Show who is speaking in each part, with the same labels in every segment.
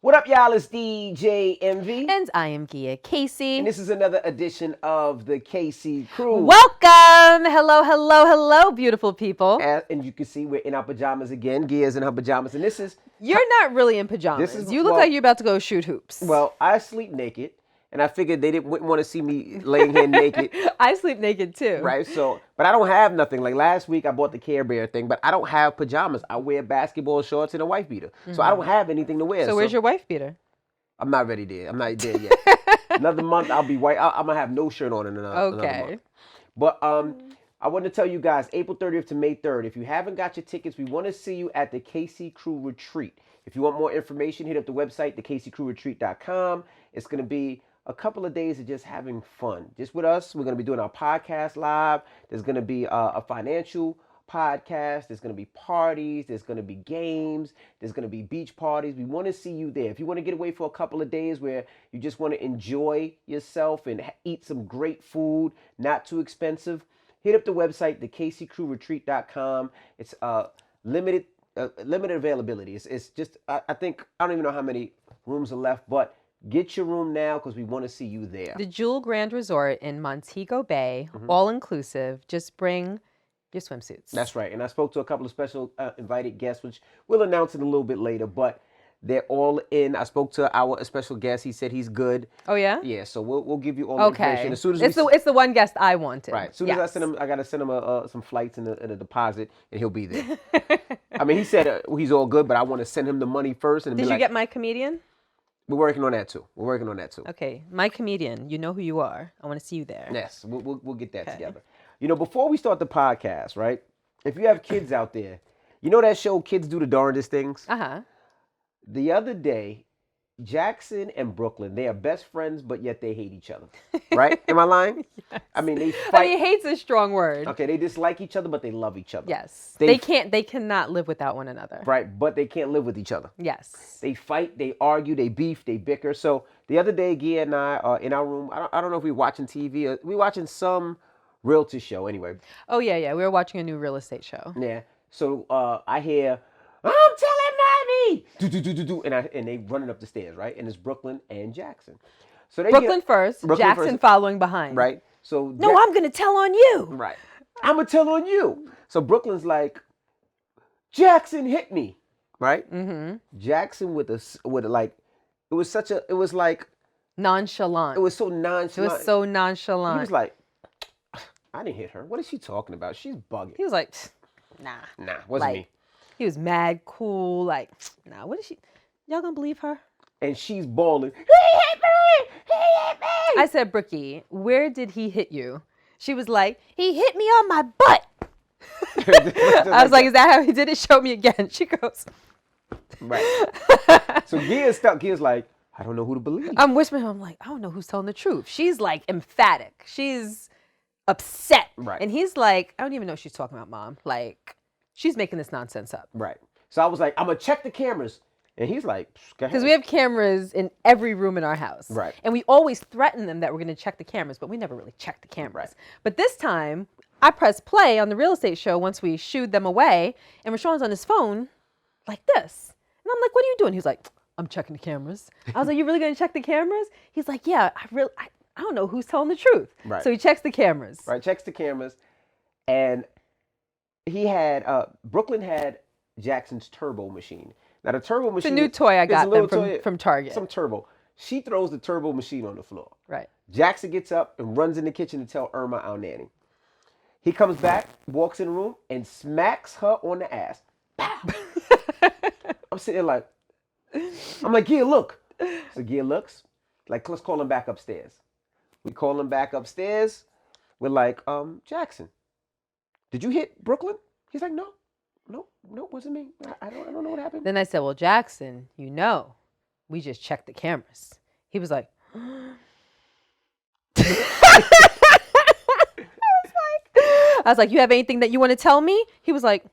Speaker 1: What up, y'all? It's DJ MV.
Speaker 2: And I am Gia Casey.
Speaker 1: And this is another edition of the KC Crew.
Speaker 2: Welcome! Hello, beautiful people.
Speaker 1: And you can see we're in our pajamas again. Gia's in her pajamas. And this is...
Speaker 2: You're not really in pajamas. You look like you're about to go shoot hoops.
Speaker 1: Well, I sleep naked. And I figured they wouldn't want to see me laying here naked.
Speaker 2: I sleep naked too.
Speaker 1: Right, so, but I don't have nothing. Like last week I bought the Care Bear thing, but I don't have pajamas. I wear basketball shorts and a wife beater. So I don't have anything to wear.
Speaker 2: So where's your wife beater?
Speaker 1: I'm not ready there. I'm not there yet. Another month I'll be white. I'm going to have no shirt on in another month. But I want to tell you guys, April 30th to May 3rd, if you haven't got your tickets, we want to see you at the KC Crew Retreat. If you want more information, hit up the website, thekcrewretreat.com. It's going to be a couple of days of just having fun. Just with us, we're going to be doing our podcast live. There's going to be a financial podcast. There's going to be parties. There's going to be games. There's going to be beach parties. We want to see you there. If you want to get away for a couple of days where you just want to enjoy yourself and eat some great food, not too expensive, hit up the website, thekcrewretreat.com. It's limited availability. It's just, I think, I don't even know how many rooms are left, but get your room now because we want to see you there.
Speaker 2: The Jewel Grand Resort in Montego Bay, all inclusive. Just bring your swimsuits.
Speaker 1: That's right. And I spoke to a couple of special invited guests, which we'll announce it a little bit later, but they're all in. I spoke to our special guest. He said he's good.
Speaker 2: Oh, yeah?
Speaker 1: Yeah, so we'll give you all the information. As soon as
Speaker 2: it's the one guest I wanted.
Speaker 1: Right. As soon as I send him, I got to send him some flights and a deposit, and he'll be there. I mean, he said he's all good, but I want to send him the money first. And
Speaker 2: Did you get my comedian?
Speaker 1: We're working on that too.
Speaker 2: Okay, my comedian, you know who you are. I want to see you there.
Speaker 1: Yes, we'll get that together. You know, before we start the podcast, right? If you have kids out there, you know that show Kids Do the Darndest Things?
Speaker 2: Uh-huh.
Speaker 1: The other day, Jackson and Brooklyn, they are best friends, but yet they hate each other. Right? Am I lying?
Speaker 2: Yes.
Speaker 1: I mean, they fight.
Speaker 2: I mean, hate's a strong word.
Speaker 1: Okay, they dislike each other, but they love each other.
Speaker 2: Yes. They cannot live without one another.
Speaker 1: Right, but they can't live with each other.
Speaker 2: Yes.
Speaker 1: They fight, they argue, they beef, they bicker. So the other day, Gia and I are in our room. I don't know if we're watching TV or we're watching some realty show anyway.
Speaker 2: Oh, yeah. We were watching a new real estate show.
Speaker 1: Yeah. So I hear, I'm telling mommy, and they running up the stairs, right? And it's Brooklyn and Jackson. So they
Speaker 2: Brooklyn first, Jackson following behind.
Speaker 1: Right. So
Speaker 2: no, I'm gonna tell on you.
Speaker 1: Right. I'm gonna tell on you. So Brooklyn's like, Jackson hit me, right? Mm-hmm. Jackson with like, it was like
Speaker 2: nonchalant.
Speaker 1: It was so nonchalant.
Speaker 2: It was so nonchalant.
Speaker 1: He was like, I didn't hit her. What is she talking about? She's bugging.
Speaker 2: He was like, nah,
Speaker 1: wasn't me.
Speaker 2: He was mad, cool, like, nah, what is she? Y'all gonna believe her?
Speaker 1: And she's bawling. He hit me! He hit me!
Speaker 2: I said, Brookie, where did he hit you? She was like, he hit me on my butt. I was like, is that how he did it? Show me again. She goes.
Speaker 1: Right. So Gia's stuck. Gia's like, I don't know who to believe.
Speaker 2: I'm whispering. I'm like, I don't know who's telling the truth. She's like emphatic. She's upset.
Speaker 1: Right.
Speaker 2: And he's like, I don't even know what she's talking about, Mom. Like, she's making this nonsense up.
Speaker 1: Right. So I was like, I'm going to check the cameras. And he's like, go ahead.
Speaker 2: Because we have cameras in every room in our house.
Speaker 1: Right.
Speaker 2: And we always threaten them that we're going to check the cameras, but we never really check the cameras.
Speaker 1: Right.
Speaker 2: But this time, I pressed play on the real estate show once we shooed them away, and Rashawn's on his phone like this. And I'm like, what are you doing? He's like, I'm checking the cameras. I was like, you really going to check the cameras? He's like, yeah, I don't know who's telling the truth.
Speaker 1: Right.
Speaker 2: So he checks the cameras.
Speaker 1: Right, checks the cameras. And he had, Brooklyn had Jackson's turbo machine. Now the turbo machine.
Speaker 2: It's a new toy I got them from Target.
Speaker 1: Some turbo. She throws the turbo machine on the floor.
Speaker 2: Right.
Speaker 1: Jackson gets up and runs in the kitchen to tell Irma our nanny. He comes back, walks in the room, and smacks her on the ass. Pow! I'm sitting there like, I'm like, Gia, look. So Gia looks, like, let's call him back upstairs. We call him back upstairs. We're like, Jackson, did you hit Brooklyn? He's like, no, it wasn't me. I don't know what happened.
Speaker 2: Then I said, well, Jackson, you know, we just checked the cameras. He was like, I was like, you have anything that you want to tell me? He was like,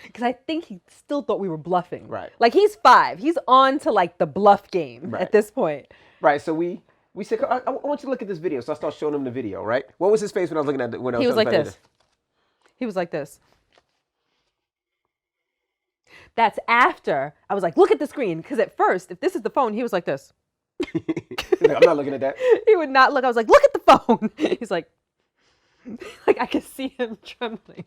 Speaker 2: because I think he still thought we were bluffing.
Speaker 1: Right.
Speaker 2: Like, he's 5. He's on to, like, the bluff game at this point.
Speaker 1: Right. So we said, I want you to look at this video. So I start showing him the video, right? What was his face when I was looking at it? He
Speaker 2: was like this. He was like this. That's after I was like, look at the screen. Because at first, if this is the phone, he was like this.
Speaker 1: I'm not looking at that.
Speaker 2: He would not look. I was like, look at the phone. He's like I could see him trembling.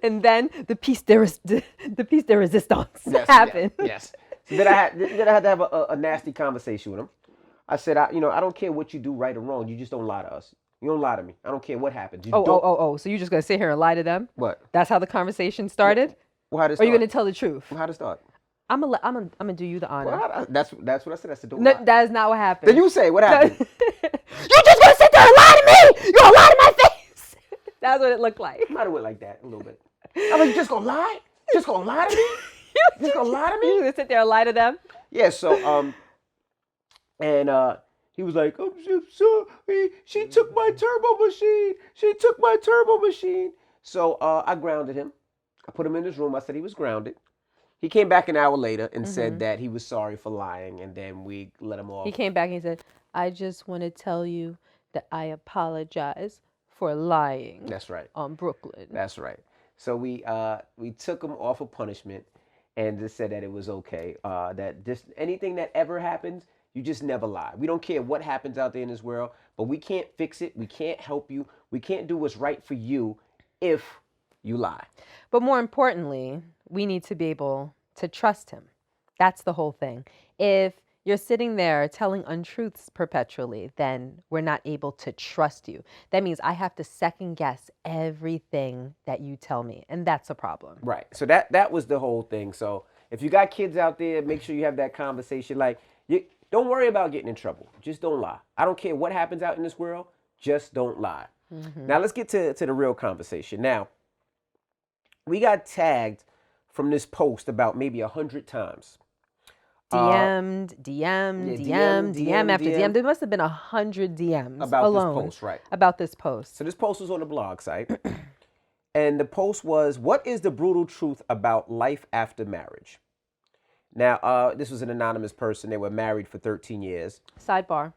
Speaker 2: And then the piece de resistance happened.
Speaker 1: Yes. So then I had to have a nasty conversation with him. I said, I don't care what you do, right or wrong. You just don't lie to us. You don't lie to me. I don't care what happens.
Speaker 2: So you're just gonna sit here and lie to them?
Speaker 1: What?
Speaker 2: That's how the conversation started?
Speaker 1: Well, how did it
Speaker 2: start? Or are you gonna
Speaker 1: start?
Speaker 2: tell the truth?
Speaker 1: How did it start?
Speaker 2: I'm gonna do you the honor.
Speaker 1: Well, that's what I said. I said, don't lie.
Speaker 2: That is not what happened.
Speaker 1: Then you say, what happened?
Speaker 2: You're just gonna sit there and lie to me! You're gonna lie to my face! That's what it looked like.
Speaker 1: Might have went like that a little bit. I'm like, you just gonna lie? Just gonna lie to me? Just gonna lie to me?
Speaker 2: You gonna sit there and lie to them?
Speaker 1: Yeah, so, and he was like, I'm so sorry. She took my turbo machine. She took my turbo machine. So I grounded him. I put him in his room. I said he was grounded. He came back an hour later and said that he was sorry for lying, and then we let him off.
Speaker 2: He came back and he said, I just want to tell you that I apologize for lying.
Speaker 1: That's right.
Speaker 2: On Brooklyn.
Speaker 1: That's right. So we took him off of punishment and just said that it was okay. That just anything that ever happens, you just never lie. We don't care what happens out there in this world, but we can't fix it. We can't help you. We can't do what's right for you if you lie.
Speaker 2: But more importantly, we need to be able to trust him. That's the whole thing. If you're sitting there telling untruths perpetually, then we're not able to trust you. That means I have to second guess everything that you tell me, and that's a problem.
Speaker 1: Right. So that was the whole thing. So if you got kids out there, make sure you have that conversation. Like, don't worry about getting in trouble. Just don't lie. I don't care what happens out in this world. Just don't lie. Mm-hmm. Now let's get to the real conversation. Now, we got tagged from this post about maybe 100 times.
Speaker 2: DM after DM. There must have been 100 DMs
Speaker 1: about
Speaker 2: alone
Speaker 1: this post, right?
Speaker 2: About this post.
Speaker 1: So this post was on the blog site. And the post was, what is the brutal truth about life after marriage? Now, this was an anonymous person. They were married for 13 years.
Speaker 2: Sidebar.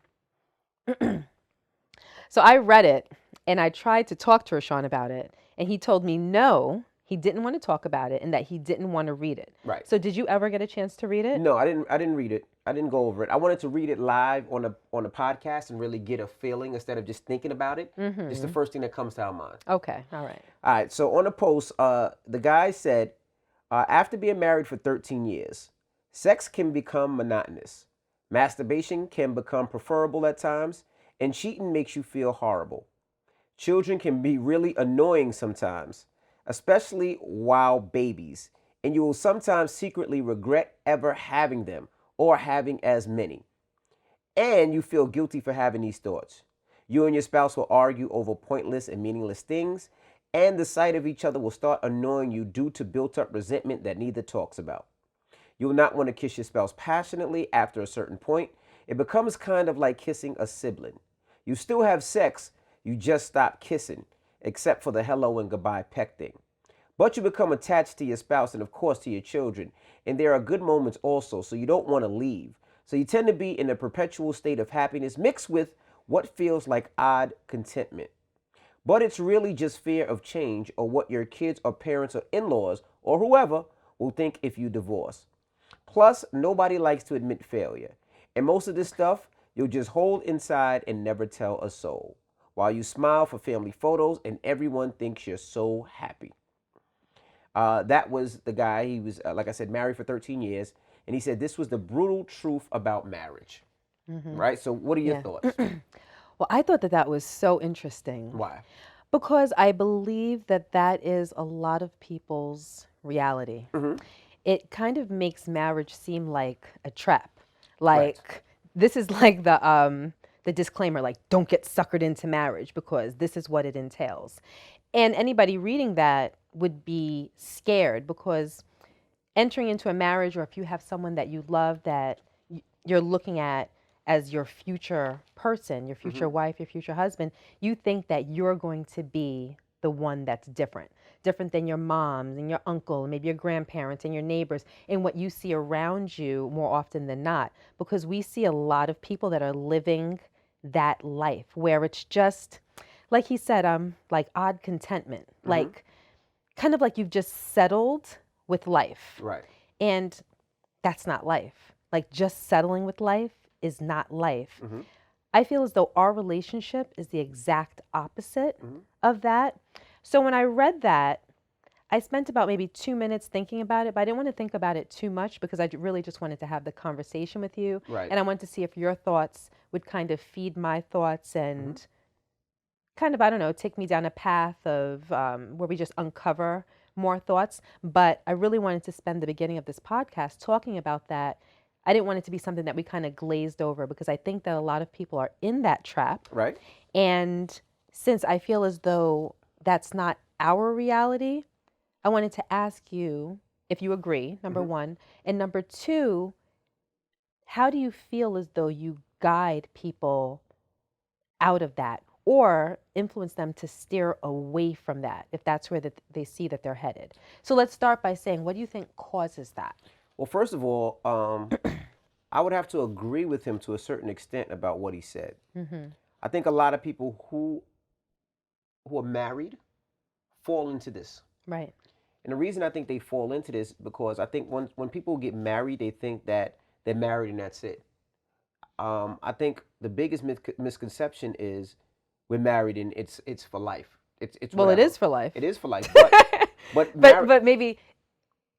Speaker 2: So I read it, and I tried to talk to Rashawn about it, and he told me no, he didn't want to talk about it, and that he didn't want to read it.
Speaker 1: Right.
Speaker 2: So did you ever get a chance to read it?
Speaker 1: No, I didn't read it. I didn't go over it. I wanted to read it live on a podcast and really get a feeling instead of just thinking about it. Mm-hmm. It's the first thing that comes to our mind.
Speaker 2: Okay. All right.
Speaker 1: All right. So on the post, the guy said, after being married for 13 years, sex can become monotonous. Masturbation can become preferable at times, and cheating makes you feel horrible. Children can be really annoying sometimes, especially while babies, and you will sometimes secretly regret ever having them or having as many. And you feel guilty for having these thoughts. You and your spouse will argue over pointless and meaningless things, and the sight of each other will start annoying you due to built-up resentment that neither talks about. You will not want to kiss your spouse passionately after a certain point. It becomes kind of like kissing a sibling. You still have sex, you just stop kissing, except for the hello and goodbye peck thing. But you become attached to your spouse and, of course, to your children. And there are good moments also, so you don't want to leave. So you tend to be in a perpetual state of happiness mixed with what feels like odd contentment. But it's really just fear of change or what your kids or parents or in-laws or whoever will think if you divorce. Plus, nobody likes to admit failure. And most of this stuff, you'll just hold inside and never tell a soul, while you smile for family photos and everyone thinks you're so happy. That was the guy. He was, like I said, married for 13 years. And he said this was the brutal truth about marriage. Mm-hmm. Right? So what are your thoughts?
Speaker 2: Well, I thought that was so interesting.
Speaker 1: Why?
Speaker 2: Because I believe that is a lot of people's reality. Mm-hmm. It kind of makes marriage seem like a trap. Like, right. This is like the disclaimer, like, don't get suckered into marriage because this is what it entails. And anybody reading that would be scared because entering into a marriage, or if you have someone that you love that you're looking at as your future person, your future wife, your future husband, you think that you're going to be the one that's different than your moms and your uncle, and maybe your grandparents and your neighbors, and what you see around you more often than not. Because we see a lot of people that are living that life where it's just, like he said, like odd contentment, like kind of like you've just settled with life.
Speaker 1: Right.
Speaker 2: And that's not life. Like just settling with life is not life.
Speaker 1: Mm-hmm.
Speaker 2: I feel as though our relationship is the exact opposite
Speaker 1: Mm-hmm.
Speaker 2: of that. So when I read that, I spent about maybe 2 minutes thinking about it, but I didn't want to think about it too much because I really just wanted to have the conversation with you.
Speaker 1: Right.
Speaker 2: And I wanted to see if your thoughts would kind of feed my thoughts and
Speaker 1: Mm-hmm.
Speaker 2: kind of, I don't know, take me down a path of where we just uncover more thoughts. But I really wanted to spend the beginning of this podcast talking about that. I didn't want it to be something that we kind of glazed over because I think that a lot of people are in that trap.
Speaker 1: Right.
Speaker 2: And since I feel as though that's not our reality, I wanted to ask you if you agree, number
Speaker 1: Mm-hmm.
Speaker 2: one. And number two, how do you feel as though you guide people out of that or influence them to steer away from that if that's where they see that they're headed? So let's start by saying, what do you think causes that?
Speaker 1: Well, first of all, I would have to agree with him to a certain extent about what he said.
Speaker 2: Mm-hmm.
Speaker 1: I think a lot of people who are married fall into this.
Speaker 2: Right.
Speaker 1: And the reason I think they fall into this because I think when people get married, they think that they're married and that's it. I think the biggest misconception is we're married and it's for life. It's
Speaker 2: Well, it
Speaker 1: whatever.
Speaker 2: is for life.
Speaker 1: It is for life, but
Speaker 2: but maybe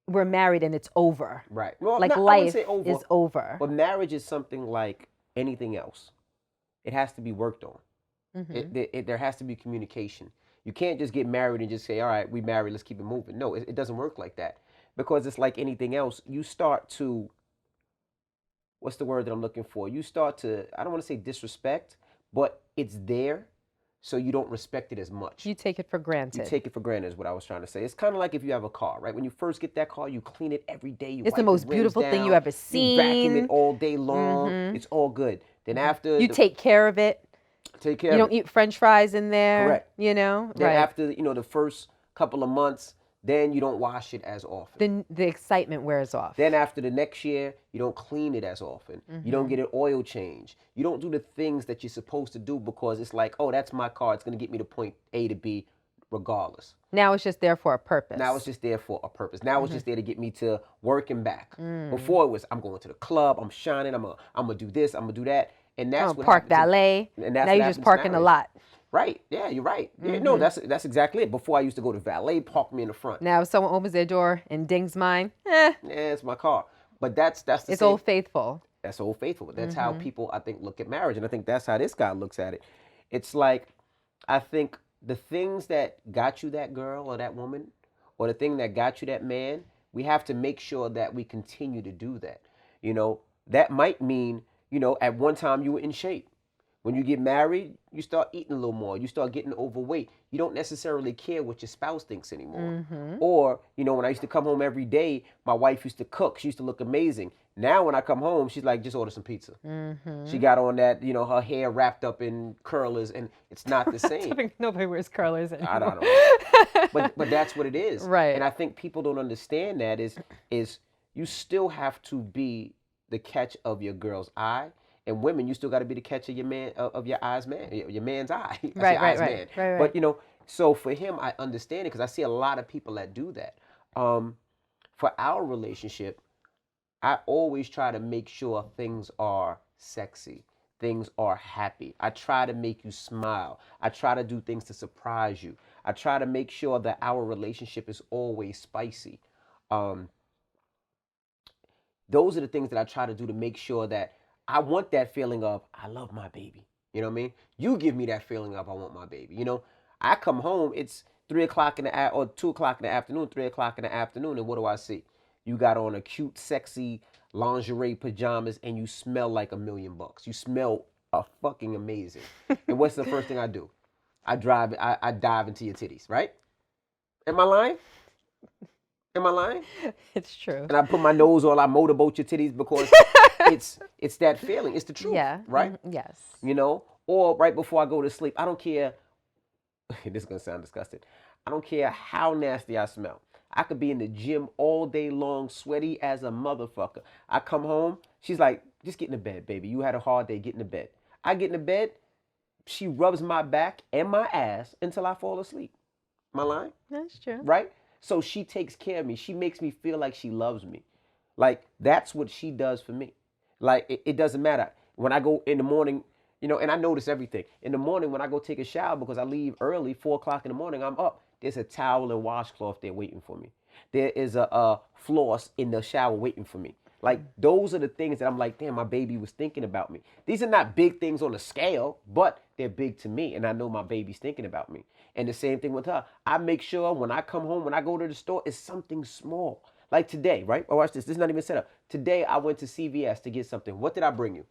Speaker 2: we're married and it's over.
Speaker 1: right. Well,
Speaker 2: Like
Speaker 1: I wouldn't
Speaker 2: life
Speaker 1: say over,
Speaker 2: is over.
Speaker 1: but marriage is something like anything else. It has to be worked on.
Speaker 2: Mm-hmm.
Speaker 1: There has to be communication. You can't just get married and just say, all right, we married, let's keep it moving. No, it doesn't work like that because it's like anything else. You start to, what's the word that I'm looking for? You start to, I don't want to say disrespect, but it's there, so you don't respect it as much.
Speaker 2: You take it for
Speaker 1: You
Speaker 2: granted.
Speaker 1: take it for granted is what I was trying to say. It's kind of like if you have a car, right? When you first get that car, you clean it every day. You
Speaker 2: It's the
Speaker 1: wipe
Speaker 2: most
Speaker 1: the rims
Speaker 2: beautiful thing you
Speaker 1: down,
Speaker 2: ever
Speaker 1: you vacuum it
Speaker 2: seen.
Speaker 1: all day long.
Speaker 2: Mm-hmm.
Speaker 1: It's all good. Then after
Speaker 2: You take care of it.
Speaker 1: take care
Speaker 2: You
Speaker 1: of
Speaker 2: don't
Speaker 1: it.
Speaker 2: eat French fries in there.
Speaker 1: Correct.
Speaker 2: You know,
Speaker 1: Then
Speaker 2: right?
Speaker 1: after the first couple of months, then you don't wash it as often.
Speaker 2: Then the excitement wears off.
Speaker 1: Then after the next year, you don't clean it as often. You don't get an oil change. You don't do the things that you're supposed to do because it's like, oh, that's my car. It's going to get me to point A to B regardless.
Speaker 2: Now it's just there for a purpose.
Speaker 1: Now it's just there for a purpose. Now it's just there to get me to work and back. Before it was, I'm going to the club, I'm shining, I'm gonna do this, I'm gonna do that. And that's what
Speaker 2: park
Speaker 1: happens
Speaker 2: valet.
Speaker 1: and that's
Speaker 2: Now
Speaker 1: what
Speaker 2: you
Speaker 1: happens
Speaker 2: just park in a
Speaker 1: marriage.
Speaker 2: lot.
Speaker 1: Right. Yeah, you're right. Yeah, no, that's exactly it. Before I used to go to valet, park me in the front.
Speaker 2: Now if someone opens their door and dings mine,
Speaker 1: Yeah, it's my car. But that's the
Speaker 2: it's
Speaker 1: same.
Speaker 2: Old Faithful.
Speaker 1: That's Old Faithful. That's how people, I think, look at marriage. And I think that's how this guy looks at it. It's like, I think the things that got you that girl or that woman, or the thing that got you that man, we have to make sure that we continue to do that. That might mean, at one time you were in shape. When you get married, you start eating a little more. You start getting overweight. You don't necessarily care what your spouse thinks anymore. Or, when I used to come home every day, my wife used to cook. She used to look amazing. Now when I come home, she's like, just order some pizza. She got on that, her hair wrapped up in curlers, and it's not the same.
Speaker 2: Nobody wears curlers anymore.
Speaker 1: I don't know. But that's what it is.
Speaker 2: Right.
Speaker 1: And I think people don't understand that is you still have to be the catch of your girl's eye. And women, you still got to be the catch of your man, of your eye's man, your man's eye.
Speaker 2: Right.
Speaker 1: But so for him, I understand it because I see a lot of people that do that. For our relationship, I always try to make sure things are sexy, things are happy. I try to make you smile. I try to do things to surprise you. I try to make sure that our relationship is always spicy. Those are the things that I try to do to make sure that I want that feeling of, I love my baby. You know what I mean? You give me that feeling of, I want my baby. I come home, it's 3 o'clock or 2 o'clock in the afternoon, 3 o'clock in the afternoon, and what do I see? You got on a cute, sexy lingerie pajamas, and you smell like $1,000,000. You smell fucking amazing. And what's the first thing I do? I dive into your titties, right? Am I lying? Am I lying?
Speaker 2: It's true.
Speaker 1: And I put my nose on, I motorboat your titties because it's that feeling. It's the truth.
Speaker 2: Yeah.
Speaker 1: Right?
Speaker 2: Yes.
Speaker 1: Or right before I go to sleep. I don't care. This is going to sound disgusting. I don't care how nasty I smell. I could be in the gym all day long, sweaty as a motherfucker. I come home. She's like, just get in the bed, baby. You had a hard day. Get in the bed. I get in the bed. She rubs my back and my ass until I fall asleep. Am I lying?
Speaker 2: That's true.
Speaker 1: Right? So she takes care of me. She makes me feel like she loves me. Like, that's what she does for me. Like, it doesn't matter. When I go in the morning, and I notice everything. In the morning, when I go take a shower, because I leave early, 4 o'clock in the morning, I'm up. There's a towel and washcloth there waiting for me. There is a floss in the shower waiting for me. Like, those are the things that I'm like, damn, my baby was thinking about me. These are not big things on the scale, but they're big to me. And I know my baby's thinking about me. And the same thing with her. I make sure when I come home, when I go to the store, it's something small. Like today, right? Oh, watch this. This is not even set up. Today, I went to CVS to get something. What did I bring you?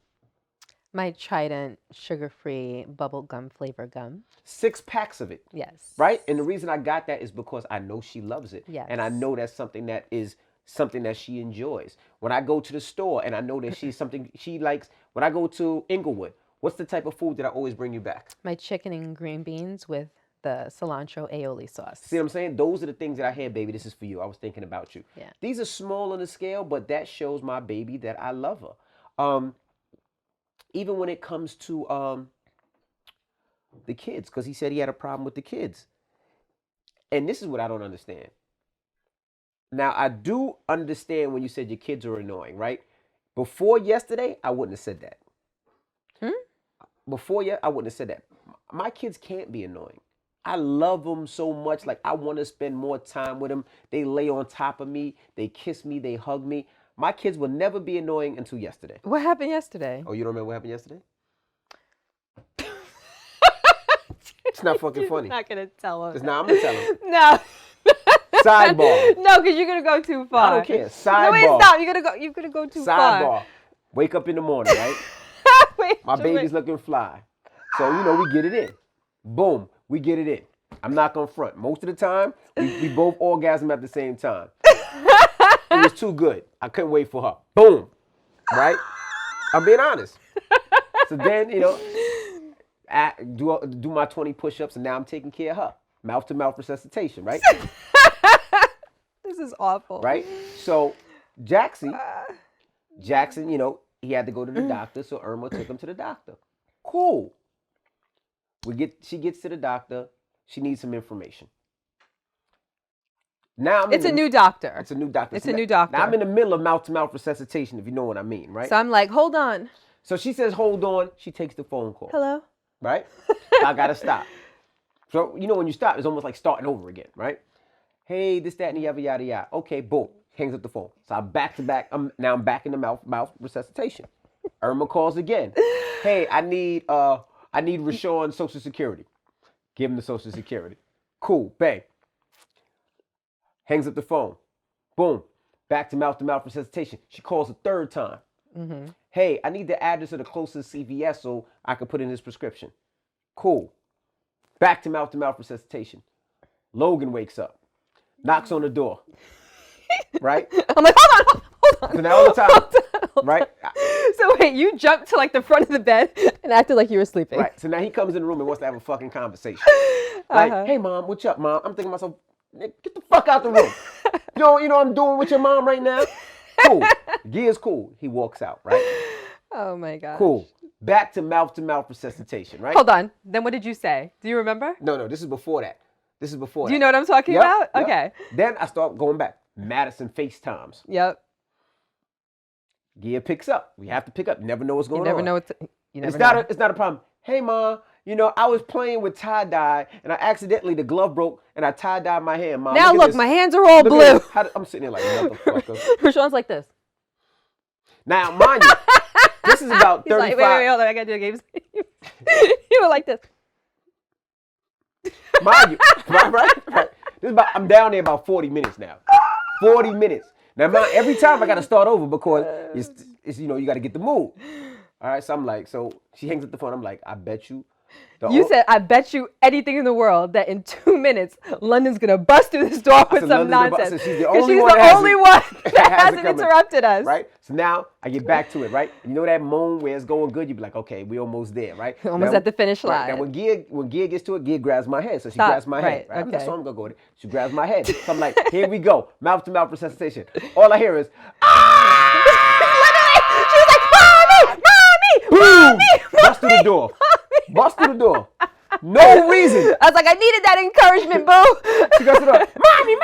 Speaker 2: My Trident sugar-free bubble gum flavor gum.
Speaker 1: 6 packs of it.
Speaker 2: Yes.
Speaker 1: Right? And the reason I got that is because I know she loves it.
Speaker 2: Yes.
Speaker 1: And I know that's something that is something that she enjoys. When I go to the store and I know that she's something she likes, when I go to Inglewood, what's the type of food that I always bring you back?
Speaker 2: My chicken and green beans with the cilantro aioli sauce.
Speaker 1: See what I'm saying? Those are the things that I had, baby. This is for you. I was thinking about you.
Speaker 2: Yeah.
Speaker 1: These are small on the scale, but that shows my baby that I love her. Even when it comes to the kids, because he said he had a problem with the kids. And this is what I don't understand. Now, I do understand when you said your kids are annoying, right? Before yesterday, I wouldn't have said that. Before I wouldn't have said that. My kids can't be annoying. I love them so much. Like, I want to spend more time with them. They lay on top of me. They kiss me. They hug me. My kids will never be annoying until yesterday.
Speaker 2: What happened yesterday?
Speaker 1: Oh, you don't remember what happened yesterday? It's not fucking funny.
Speaker 2: You're not going to tell him.
Speaker 1: I'm going to tell him.
Speaker 2: No.
Speaker 1: Sidebar.
Speaker 2: No, because you're going to go too far.
Speaker 1: I don't care. Sidebar.
Speaker 2: No, wait, stop. You're gonna go too far.
Speaker 1: Sidebar. Wake up in the morning, right?
Speaker 2: Wait,
Speaker 1: My baby's looking fly. So, we get it in. Boom. We get it in. I'm not going to front. Most of the time, we both orgasm at the same time. It was too good. I couldn't wait for her. Boom. Right? I'm being honest. So then, I do my 20 push-ups, and now I'm taking care of her. Mouth-to-mouth resuscitation, right?
Speaker 2: This is awful.
Speaker 1: Right? So Jackson, he had to go to the doctor, so Irma took him to the doctor. Cool. She gets to the doctor. She needs some information. Now
Speaker 2: it's a new doctor.
Speaker 1: It's a new doctor.
Speaker 2: It's a new doctor.
Speaker 1: Now I'm in the middle of mouth-to-mouth resuscitation, if you know what I mean, right?
Speaker 2: So I'm like, hold on.
Speaker 1: So she says, hold on. She takes the phone call.
Speaker 2: Hello?
Speaker 1: Right? I got to stop. So, when you stop, it's almost like starting over again, right? Hey, this, that, and the other, yada, yada. Okay, boom. Hangs up the phone. So I'm back to back. I'm back in the mouth resuscitation. Irma calls again. Hey, I need Rashawn's Social Security. Give him the Social Security. Cool, bang. Hangs up the phone. Boom. Back to mouth resuscitation. She calls a third time.
Speaker 2: Mm-hmm.
Speaker 1: Hey, I need the address of the closest CVS so I can put in his prescription. Cool. Back to mouth resuscitation. Logan wakes up. Knocks on the door. Right?
Speaker 2: I'm like, hold on.
Speaker 1: So now all the time, right?
Speaker 2: So wait, you jumped to like the front of the bed and acted like you were sleeping.
Speaker 1: Right. So now he comes in the room and wants to have a fucking conversation. Like, hey, Mom, what's up, Mom? I'm thinking to myself, get the fuck out the room. You know what I'm doing with your mom right now? Cool. Gear's cool. He walks out, right?
Speaker 2: Oh, my God.
Speaker 1: Cool. Back to mouth resuscitation, right?
Speaker 2: Hold on. Then what did you say? Do you remember?
Speaker 1: No, this is before that. Do
Speaker 2: you know what I'm talking about?
Speaker 1: Yep.
Speaker 2: Okay.
Speaker 1: Then I start going back. Madison FaceTimes.
Speaker 2: Yep.
Speaker 1: Gear picks up. We have to pick up. Never know what's going on.
Speaker 2: You never know.
Speaker 1: It's not a problem. Hey, Mom, I was playing with tie-dye, and I accidentally, the glove broke, and I tie-dyed my hand, Mom.
Speaker 2: Now look, my hands are all blue.
Speaker 1: I'm sitting there like, motherfucker.
Speaker 2: Rashawn's like this.
Speaker 1: Now, mind you, this is about 35.
Speaker 2: Like, wait, hold on. I got to do a game. You were like this.
Speaker 1: Mind you, right? I'm down there about 40 minutes now. 40 minutes. Now, every time I got to start over because it's you got to get the move. All right, so I'm like, so she hangs up the phone. I'm like, I bet you.
Speaker 2: You said, I bet you anything in the world that in 2 minutes, London's going to bust through this door with some nonsense. Because she's the only one that hasn't interrupted us.
Speaker 1: Right? So now I get back to it, right? You know that moment where it's going good? You be like, okay, we almost there, right?
Speaker 2: Almost at the finish line.
Speaker 1: Now when Gia gets to it, Gia grabs my hand. So she grabs my hand. Right?
Speaker 2: Okay.
Speaker 1: So I'm going to go there. She grabs my head. So I'm like, here we go. Mouth-to-mouth resuscitation. All I hear is,
Speaker 2: She was like, Mommy!
Speaker 1: Bust through the door. Bust through the door. No reason.
Speaker 2: I was like, I needed that encouragement, boo.
Speaker 1: She goes to the door. Mommy!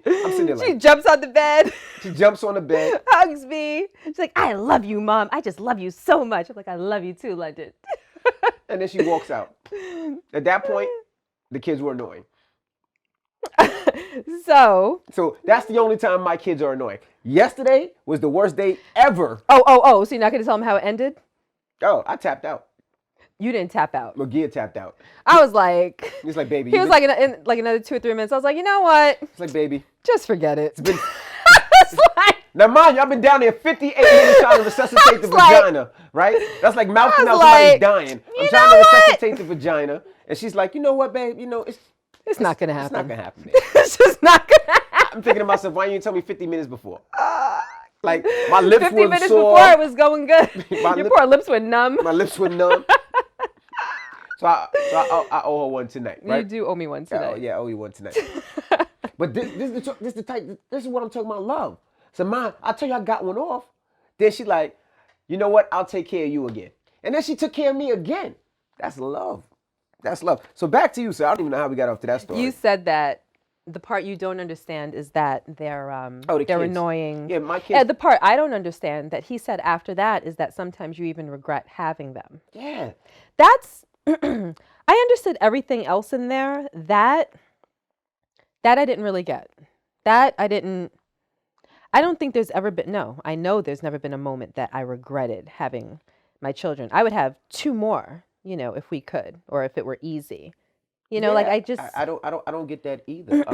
Speaker 1: I'm sitting sitting there
Speaker 2: She
Speaker 1: like,
Speaker 2: jumps on the bed.
Speaker 1: she jumps on the bed.
Speaker 2: Hugs me. She's like, I love you, Mom. I just love you so much. I'm like, I love you too, London.
Speaker 1: And then she walks out. At that point, the kids were annoying.
Speaker 2: So
Speaker 1: that's the only time my kids are annoying. Yesterday was the worst day ever.
Speaker 2: Oh, so you're not going to tell them how it ended?
Speaker 1: Oh, I tapped out.
Speaker 2: You didn't tap out.
Speaker 1: Magia tapped out.
Speaker 2: I was like,
Speaker 1: He's like, baby.
Speaker 2: He was like, in like another 2 or 3 minutes. I was like, you know what?
Speaker 1: It's like, baby.
Speaker 2: Just forget it.
Speaker 1: It's been. Now, mind you, I've been down there 58 minutes trying to resuscitate the vagina, right? That's like mouthing out somebody's dying. I'm trying to resuscitate the vagina. And she's like, you know what, babe? You know,
Speaker 2: it's not going to happen.
Speaker 1: It's not going to happen, babe.
Speaker 2: It's just not going to happen.
Speaker 1: I'm thinking to myself, why didn't you tell me 50 minutes before? Like, my lips were
Speaker 2: 50 minutes
Speaker 1: sore.
Speaker 2: before it was going good. Your poor lips were numb.
Speaker 1: My lips were numb. So I owe her one tonight, right?
Speaker 2: You do owe me one tonight.
Speaker 1: Yeah, I owe you one tonight. But this is what I'm talking about, love. So mine, I tell you I got one off. Then she like, you know what? I'll take care of you again. And then she took care of me again. That's love. That's love. So back to you, sir. I don't even know how we got off to that story.
Speaker 2: You said that the part you don't understand is that they're annoying.
Speaker 1: Yeah, my kids.
Speaker 2: Yeah, the part I don't understand that he said after that is that sometimes you even regret having them.
Speaker 1: Yeah.
Speaker 2: That's I understood everything else in there. That I didn't really get. I don't think there's ever been, no, I know there's never been a moment that I regretted having my children. I would have 2 more, if we could, or if it were easy. Like
Speaker 1: I don't get that either.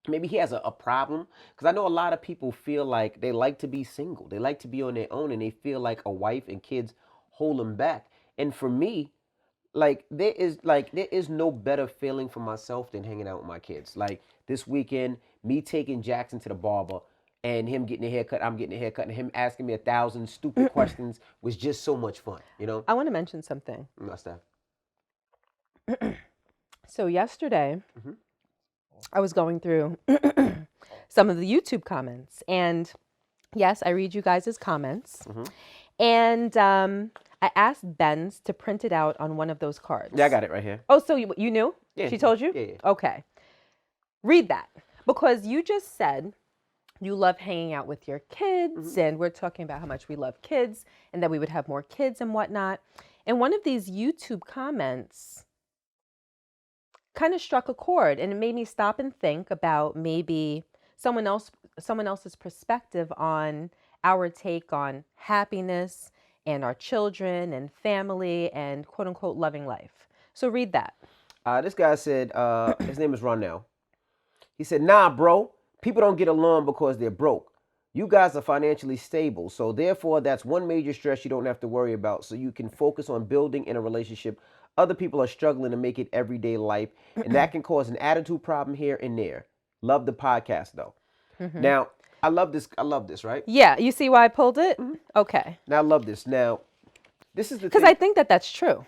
Speaker 1: Maybe he has a problem, because I know a lot of people feel like they like to be single. They like to be on their own, and they feel like a wife and kids hold them back. And for me, there is no better feeling for myself than hanging out with my kids. Like this weekend, me taking Jackson to the barber and him getting a haircut, I'm getting a haircut, and him asking me 1,000 stupid questions was just so much fun,
Speaker 2: I want to mention something.
Speaker 1: What's that?
Speaker 2: So yesterday, I was going through some of the YouTube comments, and yes, I read you guys' comments, and I asked Benz to print it out on one of those cards.
Speaker 1: Yeah, I got it right here.
Speaker 2: Oh, so you knew?
Speaker 1: Yeah.
Speaker 2: She told you?
Speaker 1: Yeah.
Speaker 2: Okay. Read that, because you just said you love hanging out with your kids, and we're talking about how much we love kids and that we would have more kids and whatnot. And one of these YouTube comments kind of struck a chord, and it made me stop and think about maybe someone else's perspective on our take on happiness and our children and family and quote unquote loving life. So read that.
Speaker 1: This guy said, his name is Ronell. He said, nah, bro, people don't get along because they're broke. You guys are financially stable, so therefore that's one major stress you don't have to worry about, so you can focus on building in a relationship. Other people are struggling to make it everyday life, and that can cause an attitude problem here and there. Love the podcast, though. Now, I love this, right?
Speaker 2: Yeah, you see why I pulled it? Okay.
Speaker 1: Now, I love this. Now, this is the
Speaker 2: Because
Speaker 1: thing.
Speaker 2: I think that that's true.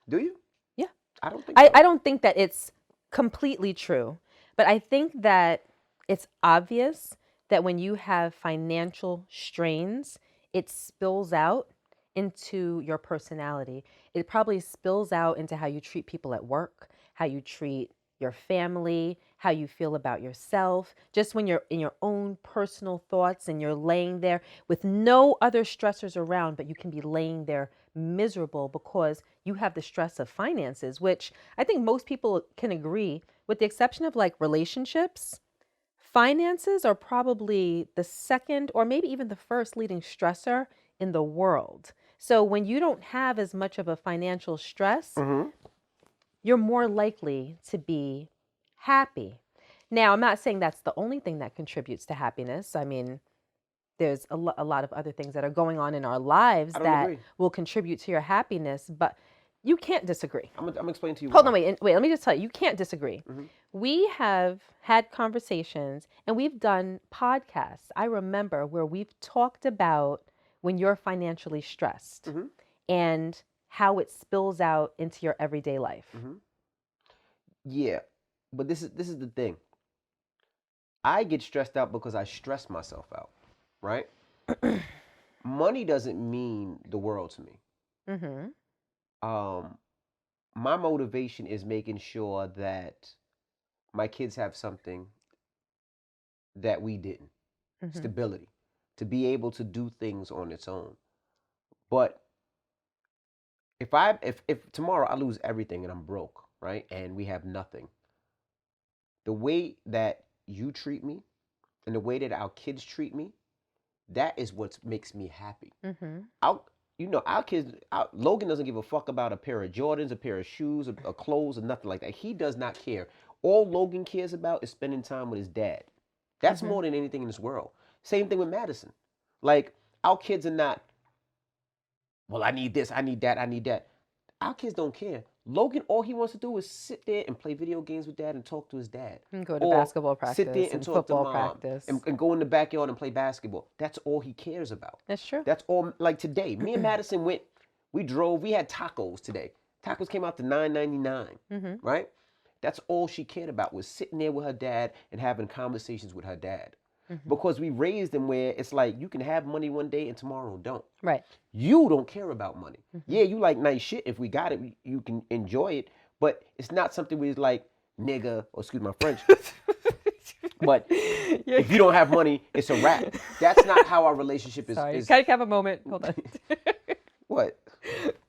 Speaker 1: Do you?
Speaker 2: Yeah.
Speaker 1: I don't think so.
Speaker 2: I don't think that it's completely true, but I think that it's obvious that when you have financial strains, it spills out into your personality. It probably spills out into how you treat people at work, how you treat your family, how you feel about yourself. Just when you're in your own personal thoughts and you're laying there with no other stressors around, but you can be laying there miserable because you have the stress of finances, which I think most people can agree, with the exception of like relationships. Finances are probably the second or maybe even the first leading stressor in the world. So when you don't have as much of a financial stress, you're more likely to be happy. Now, I'm not saying that's the only thing that contributes to happiness. I mean, there's a lot of other things that are going on in our lives that will contribute to your happiness, but you can't disagree.
Speaker 1: I'm gonna explain to you.
Speaker 2: Hold on, wait. Let me just tell you, you can't disagree. We have had conversations and we've done podcasts. I remember where we've talked about when you're financially stressed and how it spills out into your everyday life.
Speaker 1: Yeah, but this is the thing. I get stressed out because I stress myself out, right? Money doesn't mean the world to me. My motivation is making sure that my kids have something that we didn't. Stability, to be able to do things on its own. But if tomorrow I lose everything and I'm broke, right, and we have nothing, the way that you treat me and the way that our kids treat me, that is what makes me happy. Our, our kids, Logan doesn't give a fuck about a pair of Jordans, a pair of shoes, or clothes, or nothing like that. He does not care. All Logan cares about is spending time with his dad. That's more than anything in this world. Same thing with Madison. Like, our kids are not, well, I need this, I need that, I need that. Our kids don't care. Logan, all he wants to do is sit there and play video games with dad and talk to his dad.
Speaker 2: And go to basketball practice,
Speaker 1: sit there and talk
Speaker 2: football
Speaker 1: to mom
Speaker 2: practice.
Speaker 1: And go in the backyard and play basketball. That's all he cares about.
Speaker 2: That's true.
Speaker 1: That's all. Like today, me and Madison we drove, we had tacos today. Tacos came out to $9.99, right? That's all she cared about, was sitting there with her dad and having conversations with her dad. Because we raised them where it's like, you can have money one day and tomorrow don't.
Speaker 2: Right.
Speaker 1: You don't care about money. Yeah, you like nice shit. If we got it, you can enjoy it. But it's not something where it's like, nigga, or excuse my French. But if you don't have money, it's a wrap. That's not how our relationship is.
Speaker 2: Sorry, can I have a moment? Hold on.
Speaker 1: What?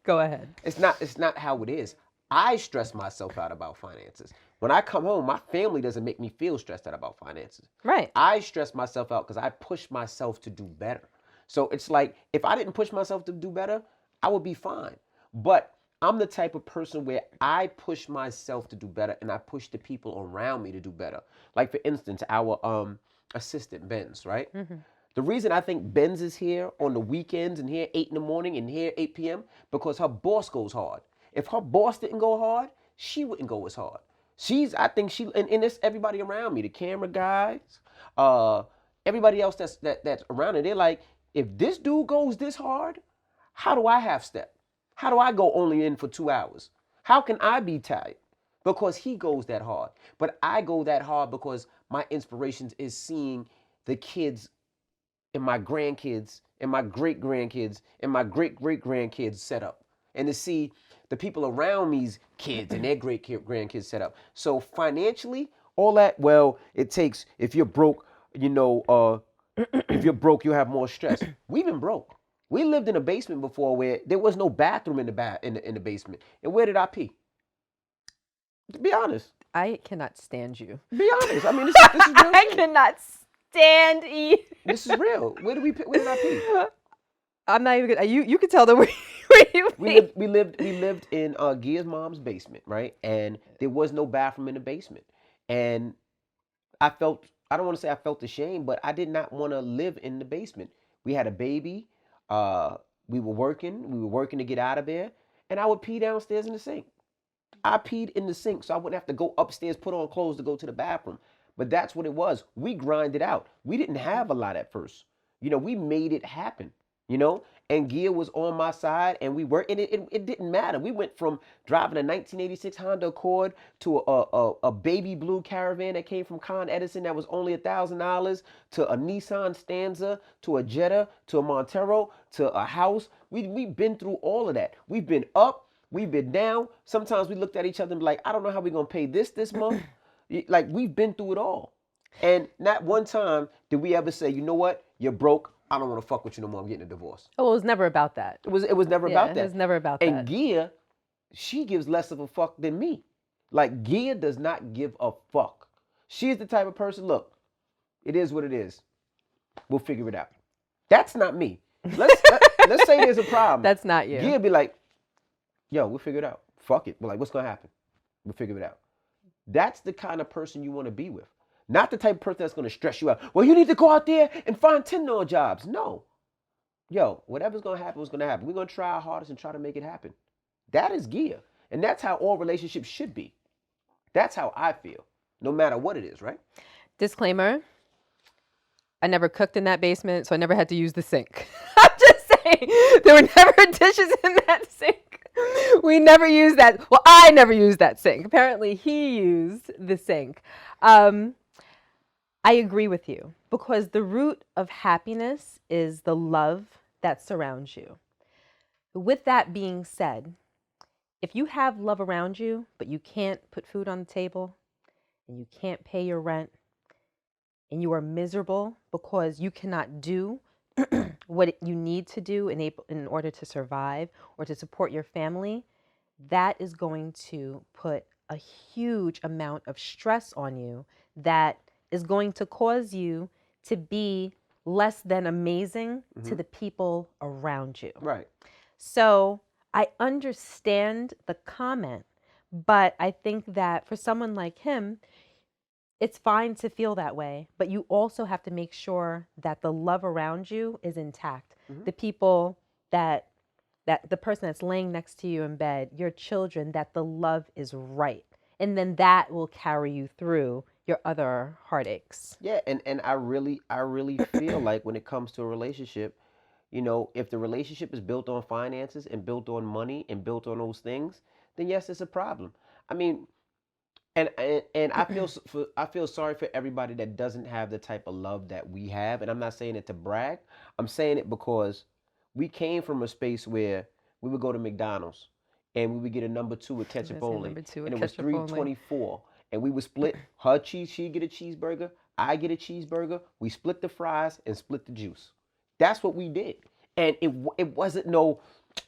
Speaker 2: Go ahead.
Speaker 1: It's not how it is. I stress myself out about finances. When I come home, my family doesn't make me feel stressed out about finances.
Speaker 2: Right.
Speaker 1: I stress myself out because I push myself to do better. So it's like, if I didn't push myself to do better, I would be fine. But I'm the type of person where I push myself to do better, and I push the people around me to do better. Like, for instance, our assistant, Benz, right? The reason I think Benz is here on the weekends and here 8 in the morning and here 8 p.m. because her boss goes hard. If her boss didn't go hard, she wouldn't go as hard. I think and it's everybody around me, the camera guys, everybody else that's around her. They're like, if this dude goes this hard, how do I half step? How do I go only in for 2 hours? How can I be tired? Because he goes that hard. But I go that hard because my inspirations is seeing the kids and my grandkids and my great grandkids and my great great grandkids set up, and to see the people around me's kids and their great grandkids set up. So financially, all that, well, it takes, if you're broke, if you're broke, you have more stress. We've been broke. We lived in a basement before where there was no bathroom in the basement. And where did I pee? To be honest.
Speaker 2: I cannot stand you.
Speaker 1: Be honest. I mean, this is real.
Speaker 2: I cannot stand you.
Speaker 1: This is real. Where did I pee?
Speaker 2: I'm not even gonna. You can tell the way you pee.
Speaker 1: We lived in Gia's mom's basement, right? And there was no bathroom in the basement. And I don't want to say I felt ashamed, but I did not want to live in the basement. We had a baby. We were working to get out of there, and I would pee downstairs in the sink. I peed in the sink so I wouldn't have to go upstairs, put on clothes to go to the bathroom. But that's what it was. We grinded out. We didn't have a lot at first. We made it happen, and Gia was on my side, and we were, and it didn't matter. We went from driving a 1986 Honda Accord to a baby blue Caravan that came from Con Edison that was only $1,000, to a Nissan Stanza, to a Jetta, to a Montero, to a house. We've been through all of that. We've been up, we've been down. Sometimes we looked at each other and be like, I don't know how we're going to pay this month. Like, we've been through it all. And not one time did we ever say, you know what, you're broke, I don't want to fuck with you no more, I'm getting a divorce.
Speaker 2: Oh, it was never about that.
Speaker 1: It was never about that.
Speaker 2: It was never about that.
Speaker 1: And Gia, she gives less of a fuck than me. Like, Gia does not give a fuck. She's the type of person, look, it is what it is. We'll figure it out. That's not me. Let's say there's a problem.
Speaker 2: That's not you.
Speaker 1: Gia be like, yo, we'll figure it out. Fuck it. We're like, what's going to happen? We'll figure it out. That's the kind of person you want to be with. Not the type of person that's going to stress you out. Well, you need to go out there and find 10 more jobs. No. Yo, whatever's going to happen is going to happen. We're going to try our hardest and try to make it happen. That is Gia. And that's how all relationships should be. That's how I feel, no matter what it is, right?
Speaker 2: Disclaimer, I never cooked in that basement, so I never had to use the sink. I'm just saying, there were never dishes in that sink. We never used that. Well, I never used that sink. Apparently, he used the sink. I agree with you, because the root of happiness is the love that surrounds you. With that being said, if you have love around you, but you can't put food on the table and you can't pay your rent and you are miserable because you cannot do what you need to do in order to survive or to support your family, that is going to put a huge amount of stress on you that is going to cause you to be less than amazing to the people around you.
Speaker 1: Right.
Speaker 2: So I understand the comment, but I think that for someone like him, it's fine to feel that way, but you also have to make sure that the love around you is intact. The people that the person that's laying next to you in bed, your children, that the love is right. And then that will carry you through your other heartaches.
Speaker 1: Yeah, and I really feel like when it comes to a relationship, if the relationship is built on finances and built on money and built on those things, then yes, it's a problem. I mean, and I feel sorry for everybody that doesn't have the type of love that we have, and I'm not saying it to brag. I'm saying it because we came from a space where we would go to McDonald's and we would get a number two with
Speaker 2: I was
Speaker 1: ketchup
Speaker 2: gonna say
Speaker 1: only,
Speaker 2: number two
Speaker 1: and
Speaker 2: with
Speaker 1: it was
Speaker 2: ketchup
Speaker 1: three
Speaker 2: only.
Speaker 1: twenty four, and we would split her cheese. She'd get a cheeseburger, I get a cheeseburger. We split the fries and split the juice. That's what we did, and it wasn't no.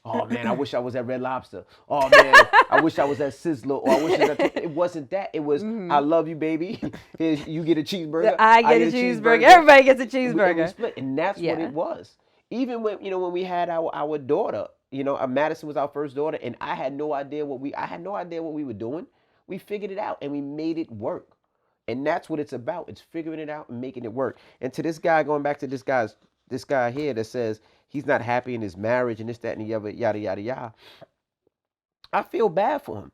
Speaker 1: Oh man, I wish I was at Red Lobster. Oh man, I wish I was at Sizzler. Or I wish I was at. It wasn't that. It was I love you, baby. Here's, you get a cheeseburger.
Speaker 2: I get a cheeseburger. Everybody gets a
Speaker 1: And we
Speaker 2: cheeseburger.
Speaker 1: split, and that's what
Speaker 2: Yeah.
Speaker 1: it was. Even when we had our daughter, Madison was our first daughter, and I had no idea what we were doing. We figured it out and we made it work. And that's what it's about. It's figuring it out and making it work. And to this guy, going back to this guy here that says he's not happy in his marriage and this, that, and the other, yada, yada, yada. I feel bad for him.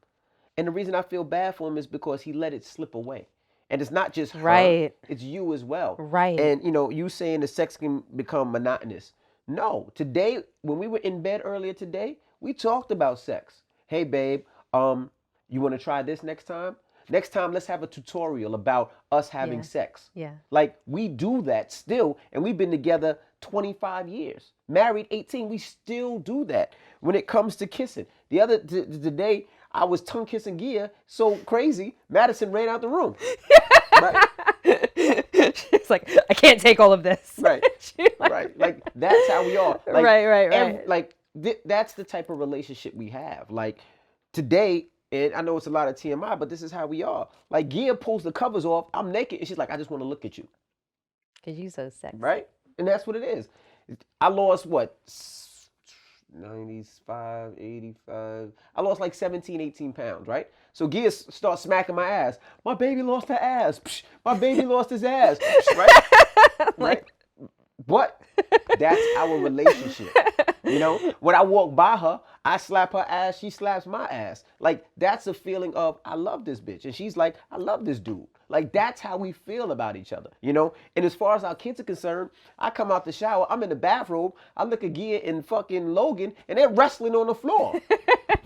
Speaker 1: And the reason I feel bad for him is because he let it slip away. And it's not just her,
Speaker 2: Right.
Speaker 1: it's you as well.
Speaker 2: Right.
Speaker 1: And you saying the sex can become monotonous. No, today, when we were in bed earlier today, we talked about sex. Hey babe, you want to try this next time? Next time, let's have a tutorial about us having
Speaker 2: Yeah.
Speaker 1: sex.
Speaker 2: Yeah.
Speaker 1: Like, we do that still, and we've been together 25 years. Married 18, we still do that when it comes to kissing. Today, I was tongue kissing Gia so crazy, Madison ran out the room. Right?
Speaker 2: She's like, I can't take all of this.
Speaker 1: Right. Right. Like, that's how we are. Like,
Speaker 2: Right.
Speaker 1: Like, that's the type of relationship we have. Like, today, and I know it's a lot of TMI, but this is how we are. Like, Gia pulls the covers off. I'm naked, and she's like, I just want to look at you.
Speaker 2: Because you so sexy.
Speaker 1: Right? And that's what it is. I lost what? 95, 85. I lost like 17, 18 pounds, right? So Gia starts smacking my ass. My baby lost her ass. Psh, my baby lost his ass. Psh, right? Right? But that's our relationship. When I walk by her, I slap her ass, she slaps my ass. Like, that's a feeling of, I love this bitch. And she's like, I love this dude. Like, that's how we feel about each other, And as far as our kids are concerned, I come out the shower, I'm in the bathrobe, I look at Gia and fucking Logan, and they're wrestling on the floor.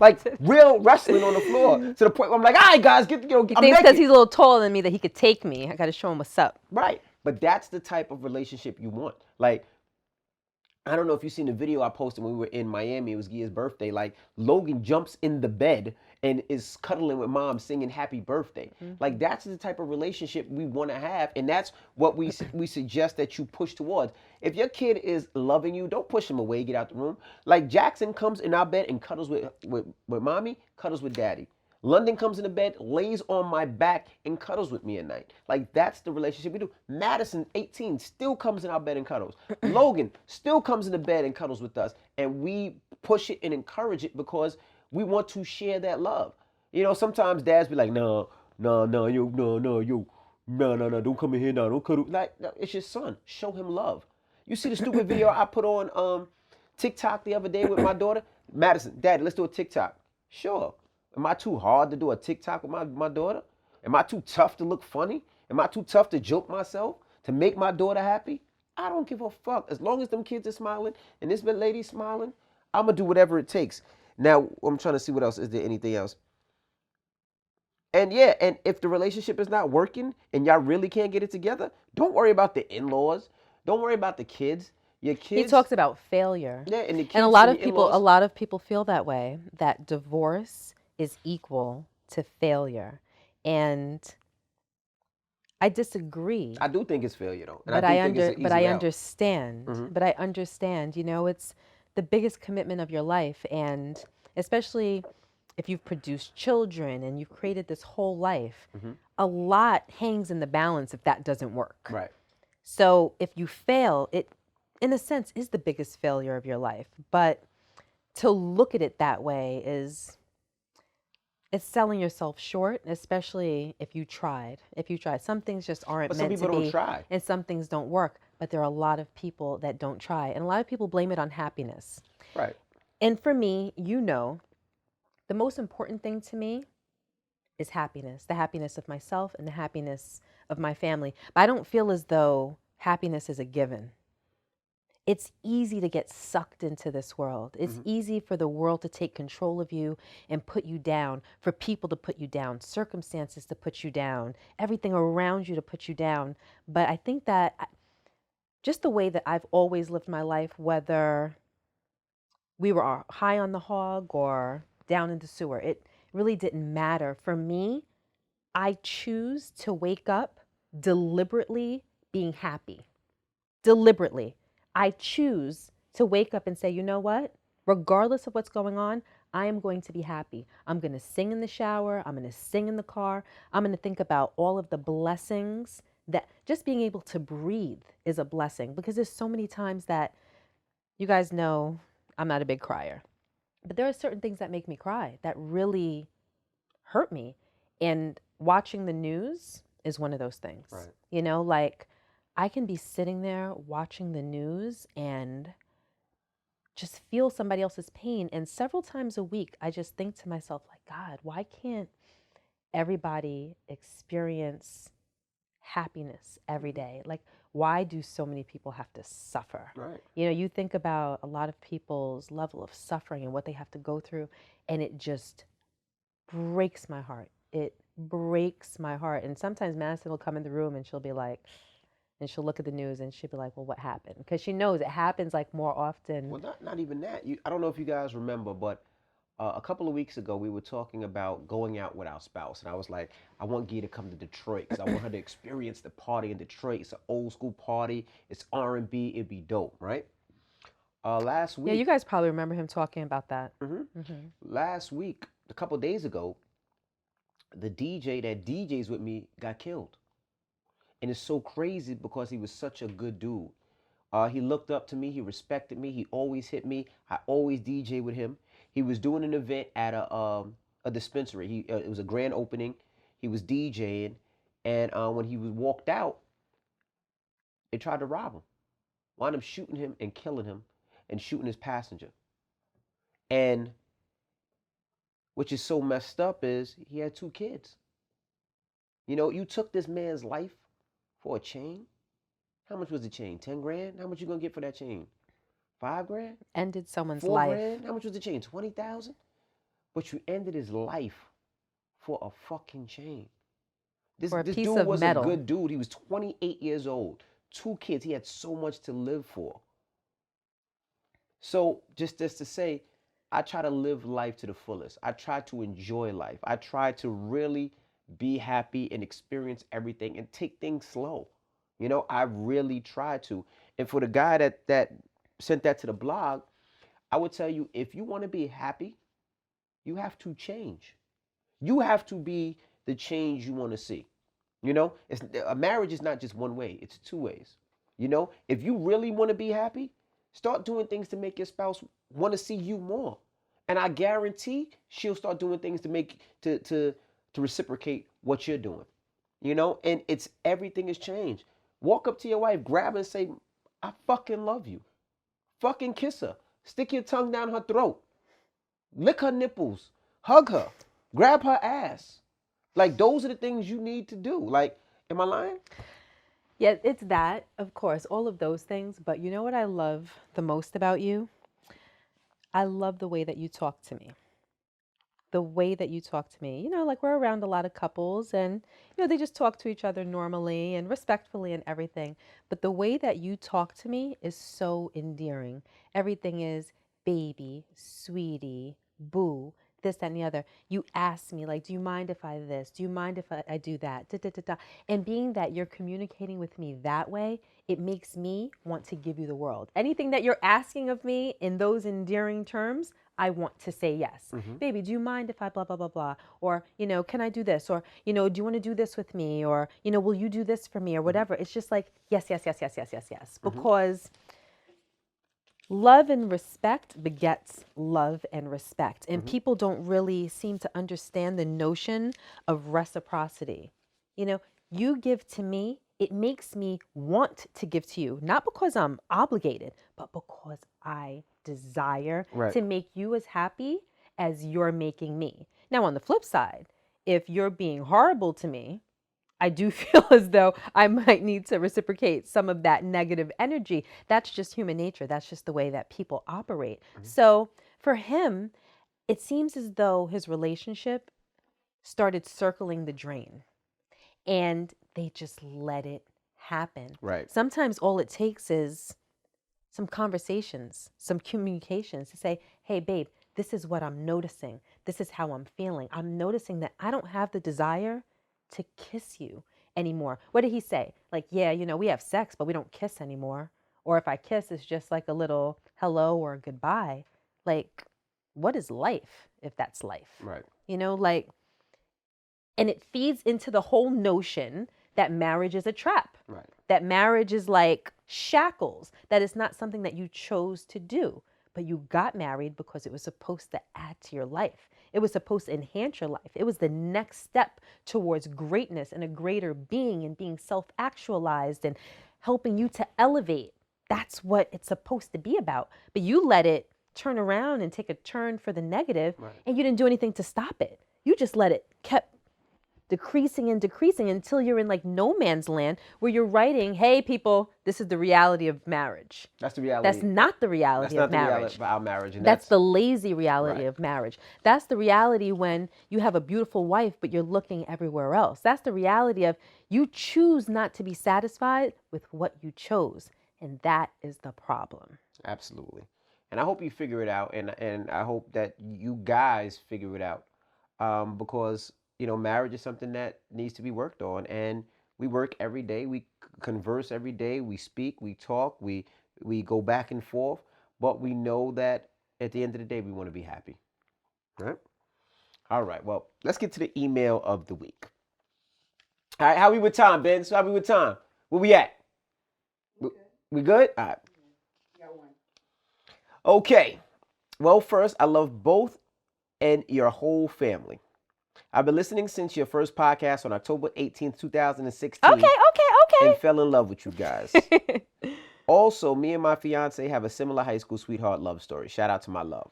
Speaker 1: Like, real wrestling on the floor. To the point where I'm like, all right, guys,
Speaker 2: He thinks because he's a little taller than me that he could take me. I got to show him what's up.
Speaker 1: Right. But that's the type of relationship you want. Like, I don't know if you've seen the video I posted when we were in Miami. It was Gia's birthday. Like, Logan jumps in the bed and is cuddling with mom, singing happy birthday. Like, that's the type of relationship we want to have. And that's what we suggest that you push towards. If your kid is loving you, don't push him away, get out the room. Like, Jackson comes in our bed and cuddles with mommy, cuddles with daddy. London comes in the bed, lays on my back, and cuddles with me at night. Like, that's the relationship we do. Madison, 18, still comes in our bed and cuddles. Logan still comes in the bed and cuddles with us. And we push it and encourage it because we want to share that love. Sometimes dads be like, no, don't come in here now, don't cuddle. Like, no, it's your son. Show him love. You see the stupid video I put on TikTok the other day with my daughter? Madison, Daddy, let's do a TikTok. Sure. Am I too hard to do a TikTok with my daughter? Am I too tough to look funny? Am I too tough to joke myself to make my daughter happy? I don't give a fuck. As long as them kids are smiling and this lady's smiling, I'm going to do whatever it takes. Now, I'm trying to see what else. Is there anything else? And yeah, and if the relationship is not working and y'all really can't get it together, don't worry about the in-laws. Don't worry about the kids. Your kids.
Speaker 2: He talks about failure.
Speaker 1: Yeah, and the kids
Speaker 2: And a
Speaker 1: in-laws.
Speaker 2: lot of people feel that way, that divorce is equal to failure. And I disagree.
Speaker 1: I do think it's failure though, and I
Speaker 2: But
Speaker 1: do think it's an
Speaker 2: but
Speaker 1: easy
Speaker 2: I
Speaker 1: route.
Speaker 2: understand.
Speaker 1: Hmm.
Speaker 2: But I understand, it's the biggest commitment of your life, and especially if you've produced children and you've created this whole life,
Speaker 1: Hmm.
Speaker 2: a lot hangs in the balance if that doesn't work.
Speaker 1: Right.
Speaker 2: So if you fail, it in a sense is the biggest failure of your life. But to look at it that way is it's selling yourself short, especially if you tried. If you tried, some things just aren't
Speaker 1: But some
Speaker 2: meant to
Speaker 1: people don't
Speaker 2: be,
Speaker 1: try.
Speaker 2: and some things don't work. But there are a lot of people that don't try, and a lot of people blame it on happiness.
Speaker 1: Right.
Speaker 2: And for me, the most important thing to me is happiness, the happiness of myself and the happiness of my family. But I don't feel as though happiness is a given. It's easy to get sucked into this world. It's
Speaker 1: Hmm.
Speaker 2: easy for the world to take control of you and put you down, for people to put you down, circumstances to put you down, everything around you to put you down. But I think that just the way that I've always lived my life, whether we were high on the hog or down in the sewer, it really didn't matter. For me, I choose to wake up deliberately being happy. Deliberately. I choose to wake up and say, you know what? Regardless of what's going on, I am going to be happy. I'm going to sing in the shower. I'm going to sing in the car. I'm going to think about all of the blessings that just being able to breathe is a blessing, because there's so many times that you guys know I'm not a big crier, but there are certain things that make me cry that really hurt me. And watching the news is one of those things.
Speaker 1: Right.
Speaker 2: Like I can be sitting there watching the news and just feel somebody else's pain. And several times a week, I just think to myself, like, God, why can't everybody experience happiness every
Speaker 1: Hmm.
Speaker 2: day? Like, why do so many people have to suffer?
Speaker 1: Right.
Speaker 2: You think about a lot of people's level of suffering and what they have to go through, and it just breaks my heart. It breaks my heart. And sometimes Madison will come in the room and she'll be like, and she'll look at the news and she'll be like, well, what happened? Because she knows it happens like more often.
Speaker 1: Well, not even that. I don't know if you guys remember, but a couple of weeks ago we were talking about going out with our spouse, and I was like, I want Gee to come to Detroit because I want her to experience the party in Detroit. It's an old school party. It's R&B. It'd be dope, right? Last
Speaker 2: Yeah, you
Speaker 1: week,
Speaker 2: guys probably remember him talking about that.
Speaker 1: hmm
Speaker 2: Hmm.
Speaker 1: last week, a couple of days ago, the DJ that DJs with me got killed, and it's so crazy because he was such a good dude. He looked up to me. He respected me. He always hit me. I always DJ with him. He was doing an event at a dispensary. It was a grand opening. He was DJing, and when he was walked out, they tried to rob him. Wound up shooting him and killing him, and shooting his passenger. And which is so messed up is he had two kids. You took this man's life for a chain. How much was the chain? 10 grand. How much you gonna get for that chain? 5 grand.
Speaker 2: Ended someone's
Speaker 1: 4 grand.
Speaker 2: life
Speaker 1: How much was the chain? 20,000. But you ended his life for a fucking chain. This
Speaker 2: for a
Speaker 1: this
Speaker 2: piece
Speaker 1: dude
Speaker 2: of
Speaker 1: was a
Speaker 2: metal.
Speaker 1: good dude. He was 28 years old, two kids. He had so much to live for. So just to say, I try to live life to the fullest. I try to enjoy life. I try to really be happy and experience everything and take things slow. I really try to. And for the guy that sent that to the blog, I would tell you, if you want to be happy, you have to change. You have to be the change you want to see. A marriage is not just one way, it's two ways. If you really want to be happy, start doing things to make your spouse want to see you more. And I guarantee she'll start doing things to reciprocate what you're doing. And it's everything has changed. Walk up to your wife, grab her and say, I fucking love you. Fucking kiss her. Stick your tongue down her throat. Lick her nipples. Hug her. Grab her ass. Like, those are the things you need to do. Like, am I lying?
Speaker 2: Yeah, it's that, of course, all of those things. But you know what I love the most about you? I love the way that you talk to me. The way that you talk to me. Like we're around a lot of couples and, they just talk to each other normally and respectfully and everything. But the way that you talk to me is so endearing. Everything is baby, sweetie, boo. this, that, and the other. You ask me, like, do you mind if I this? Do you mind if I do that? Da, da, da, da. And being that you're communicating with me that way, it makes me want to give you the world. Anything that you're asking of me in those endearing terms, I want to say yes.
Speaker 1: Mm-hmm.
Speaker 2: Baby, do you mind if I blah, blah, blah, blah? Or, can I do this? Or, do you want to do this with me? Or, will you do this for me or whatever? It's just like, yes, yes, yes, yes, yes, yes, yes.
Speaker 1: Mm-hmm.
Speaker 2: Because love and respect begets love and respect. And
Speaker 1: Mm-hmm.
Speaker 2: people don't really seem to understand the notion of reciprocity. You give to me, it makes me want to give to you, not because I'm obligated, but because I desire
Speaker 1: Right.
Speaker 2: to make you as happy as you're making me. Now, on the flip side, if you're being horrible to me, I do feel as though I might need to reciprocate some of that negative energy. That's just human nature. That's just the way that people operate.
Speaker 1: Mm-hmm.
Speaker 2: So for him, it seems as though his relationship started circling the drain and they just let it happen.
Speaker 1: Right.
Speaker 2: Sometimes all it takes is some conversations, some communications to say, hey, babe, this is what I'm noticing. This is how I'm feeling. I'm noticing that I don't have the desire to kiss you anymore. What did he say? Like, yeah, we have sex, but we don't kiss anymore. Or if I kiss, it's just like a little hello or goodbye. Like, what is life if that's life?
Speaker 1: Right.
Speaker 2: Like, and it feeds into the whole notion that marriage is a trap.
Speaker 1: Right.
Speaker 2: That marriage is like shackles, that it's not something that you chose to do, but you got married because it was supposed to add to your life. It was supposed to enhance your life. It was the next step towards greatness and a greater being and being self-actualized and helping you to elevate. That's what it's supposed to be about. But you let it turn around and take a turn for the negative,
Speaker 1: Right.
Speaker 2: and you didn't do anything to stop it. You just let it kept decreasing and decreasing until you're in like no man's land where you're writing, hey, people, this is the reality of marriage.
Speaker 1: That's the reality.
Speaker 2: That's not the
Speaker 1: That's
Speaker 2: reality
Speaker 1: not
Speaker 2: of
Speaker 1: the reality
Speaker 2: marriage.
Speaker 1: of our marriage. And
Speaker 2: That's the lazy reality
Speaker 1: Right.
Speaker 2: of marriage. That's the reality when you have a beautiful wife, but you're looking everywhere else. That's the reality of you choose not to be satisfied with what you chose. And that is the problem.
Speaker 1: Absolutely. And I hope you figure it out, and I hope that you guys figure it out, because marriage is something that needs to be worked on, and we work every day, we converse every day, we speak, we talk, we go back and forth, but we know that at the end of the day we want to be happy. Right? All right. Well, let's get to the email of the week. All right. How we with time, Ben? So how we with time? Where we at? We good? All right. Okay. Well, first, I love both and your whole family. I've been listening since your first podcast on October 18th, 2016, and fell in love with you guys. Also, me and my fiance have a similar high school sweetheart love story. Shout out to my love.